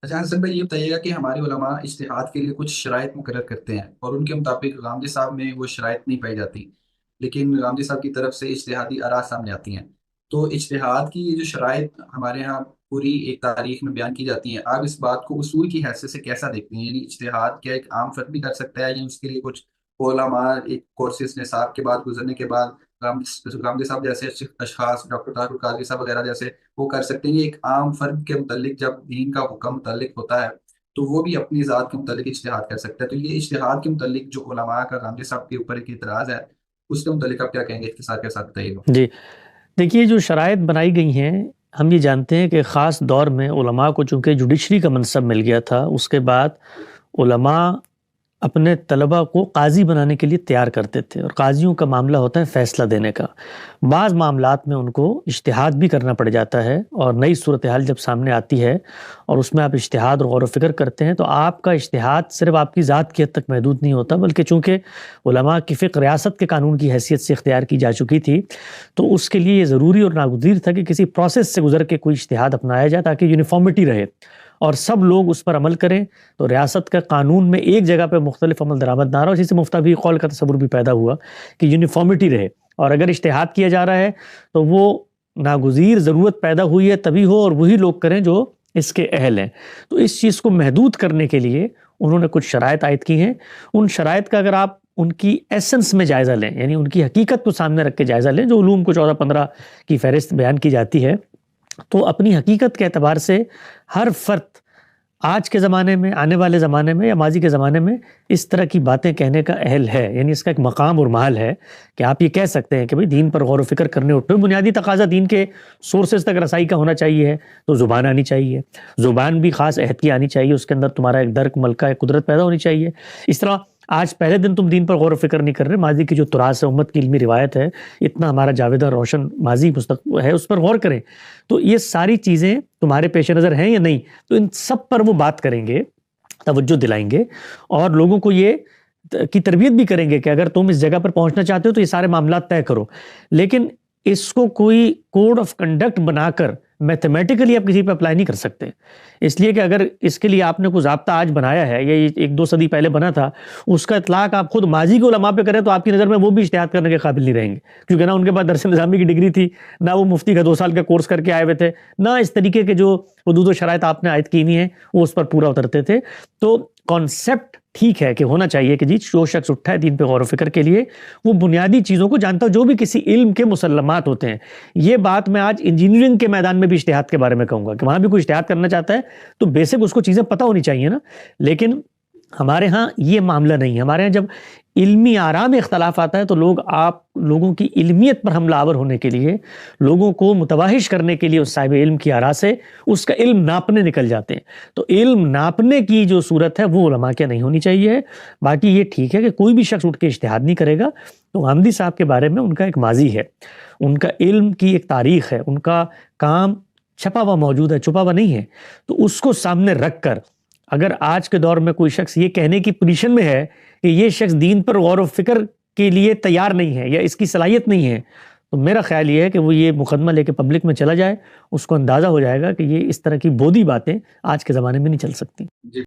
اچھا حسن بھائی، یہ بتائیے گا کہ ہمارے علماء اجتہاد کے لیے کچھ شرائط مقرر کرتے ہیں اور ان کے مطابق غامدی صاحب میں وہ شرائط نہیں پائی جاتی، لیکن غامدی صاحب کی طرف سے اجتہادی آراء سامنے آتی ہیں۔ تو اجتہاد کی یہ جو شرائط ہمارے ہاں پوری ایک تاریخ میں بیان کی جاتی ہیں، آپ اس بات کو اصول کی حیثیت سے کیسا دیکھتے ہیں؟ یعنی اجتہاد کیا ایک عام فرد بھی کر سکتا ہے، یا اس کے لیے کچھ علماء ایک کورسز نصاب کے بعد گزرنے کے بعد غامدی صاحب جیسے اشخاص، ڈاکٹر طاہر القادری صاحب وغیرہ جیسے، وہ کر سکتے ہیں؟ یہ ایک عام فرد کے متعلق جب دین کا حکم متعلق ہوتا ہے تو وہ بھی اپنی ذات کے متعلق اجتہاد کر سکتا ہے۔ تو یہ اجتہاد کے متعلق جو علماء کا غامدی صاحب کے اوپر ایک اعتراض ہے، اس کے متعلق آپ کیا کہیں گے؟ اختصار کے ساتھ بتائیے گا۔ جی دیکھیے، جو شرائط بنائی گئی ہیں، ہم یہ جانتے ہیں کہ خاص دور میں علماء کو چونکہ جوڈیشری کا منصب مل گیا تھا، اس کے بعد علماء اپنے طلبہ کو قاضی بنانے کے لیے تیار کرتے تھے، اور قاضیوں کا معاملہ ہوتا ہے فیصلہ دینے کا۔ بعض معاملات میں ان کو اجتہاد بھی کرنا پڑ جاتا ہے، اور نئی صورتحال جب سامنے آتی ہے اور اس میں آپ اجتہاد اور غور و فکر کرتے ہیں، تو آپ کا اجتہاد صرف آپ کی ذات کی حد تک محدود نہیں ہوتا، بلکہ چونکہ علماء کی فقہ ریاست کے قانون کی حیثیت سے اختیار کی جا چکی تھی، تو اس کے لیے یہ ضروری اور ناگزیر تھا کہ کسی پروسیس سے گزر کے کوئی اجتہاد اپنایا جائے تاکہ یونیفارمٹی رہے اور سب لوگ اس پر عمل کریں، تو ریاست کا قانون میں ایک جگہ پہ مختلف عمل درآمد نہ رہا، اسی سے مفتابی قول کا تصور بھی پیدا ہوا کہ یونیفارمٹی رہے، اور اگر اجتہاد کیا جا رہا ہے تو وہ ناگزیر ضرورت پیدا ہوئی ہے تبھی ہو، اور وہی لوگ کریں جو اس کے اہل ہیں۔ تو اس چیز کو محدود کرنے کے لیے انہوں نے کچھ شرائط عائد کی ہیں۔ ان شرائط کا اگر آپ ان کی ایسنس میں جائزہ لیں، یعنی ان کی حقیقت کو سامنے رکھ کے جائزہ لیں، جو علوم کو 14-15 کی فہرست بیان کی جاتی ہے، تو اپنی حقیقت کے اعتبار سے ہر فرد آج کے زمانے میں، آنے والے زمانے میں یا ماضی کے زمانے میں اس طرح کی باتیں کہنے کا اہل ہے، یعنی اس کا ایک مقام اور محل ہے کہ آپ یہ کہہ سکتے ہیں کہ بھئی دین پر غور و فکر کرنے اٹھو۔ بنیادی تقاضا دین کے سورسز تک رسائی کا ہونا چاہیے، تو زبان آنی چاہیے، زبان بھی خاص عہد کی آنی چاہیے، اس کے اندر تمہارا ایک درک ملکہ ایک قدرت پیدا ہونی چاہیے۔ اس طرح آج پہلے دن تم دین پر غور و فکر نہیں کر رہے، ماضی کی جو تراث ہے، امت کی علمی روایت ہے، اتنا ہمارا جاویدہ روشن ماضی مستقبل ہے، اس پر غور کریں۔ تو یہ ساری چیزیں تمہارے پیش نظر ہیں یا نہیں؟ تو ان سب پر وہ بات کریں گے، توجہ دلائیں گے، اور لوگوں کو یہ کی تربیت بھی کریں گے کہ اگر تم اس جگہ پر پہنچنا چاہتے ہو تو یہ سارے معاملات طے کرو۔ لیکن اس کو کوئی کوڈ آف کنڈکٹ بنا کر میتھمیٹیکلی آپ کسی پہ اپلائی نہیں کر سکتے، اس لیے کہ اگر اس کے لیے آپ نے کوئی ضابطہ آج بنایا ہے یا یہ 1-2 صدی پہلے بنا تھا، اس کا اطلاق آپ خود ماضی کے علماء پہ کریں تو آپ کی نظر میں وہ بھی اجتہاد کرنے کے قابل نہیں رہیں گے، کیونکہ نہ ان کے پاس درس نظامی کی ڈگری تھی، نہ وہ مفتی کا 2 سال کا کورس کر کے آئے ہوئے تھے، نہ اس طریقے کے جو حدود و شرائط آپ نے عائد کی ہوئی ہیں وہ اس پر پورا اترتے تھے۔ تو کانسیپٹ ٹھیک ہے کہ ہونا چاہیے کہ جی جو شخص اٹھا ہے دین پہ غور و فکر کے لیے وہ بنیادی چیزوں کو جانتا ہو، جو بھی کسی علم کے مسلمات ہوتے ہیں۔ یہ بات میں آج انجینئرنگ کے میدان میں بھی اجتہاد کے بارے میں کہوں گا کہ وہاں بھی کوئی اجتہاد کرنا چاہتا ہے تو بیسک اس کو چیزیں پتہ ہونی چاہیے نا۔ لیکن ہمارے ہاں یہ معاملہ نہیں ہے، ہمارے ہاں جب علمی آراء میں اختلاف آتا ہے تو آپ لوگوں کی علمیت پر حملہ آور ہونے کے لیے، لوگوں کو متوحش کرنے کے لیے اس صاحب علم کی آراء سے اس کا علم ناپنے نکل جاتے ہیں۔ تو علم ناپنے کی جو صورت ہے وہ علماء کے نہیں ہونی چاہیے۔ باقی یہ ٹھیک ہے کہ کوئی بھی شخص اٹھ کے اجتہاد نہیں کرے گا، تو غامدی صاحب کے بارے میں ان کا ایک ماضی ہے، ان کا علم کی ایک تاریخ ہے، ان کا کام چھپا ہوا موجود ہے، چھپا ہوا نہیں ہے۔ تو اس کو سامنے رکھ کر اگر آج کے دور میں کوئی شخص یہ کہنے کی پوزیشن میں ہے کہ یہ شخص دین پر غور و فکر کے لیے تیار نہیں ہے یا اس کی صلاحیت نہیں ہے، تو میرا خیال یہ ہے کہ وہ یہ مقدمہ لے کے پبلک میں چلا جائے، اس کو اندازہ ہو جائے گا کہ یہ اس طرح کی بودی باتیں آج کے زمانے میں نہیں چل سکتی۔ جی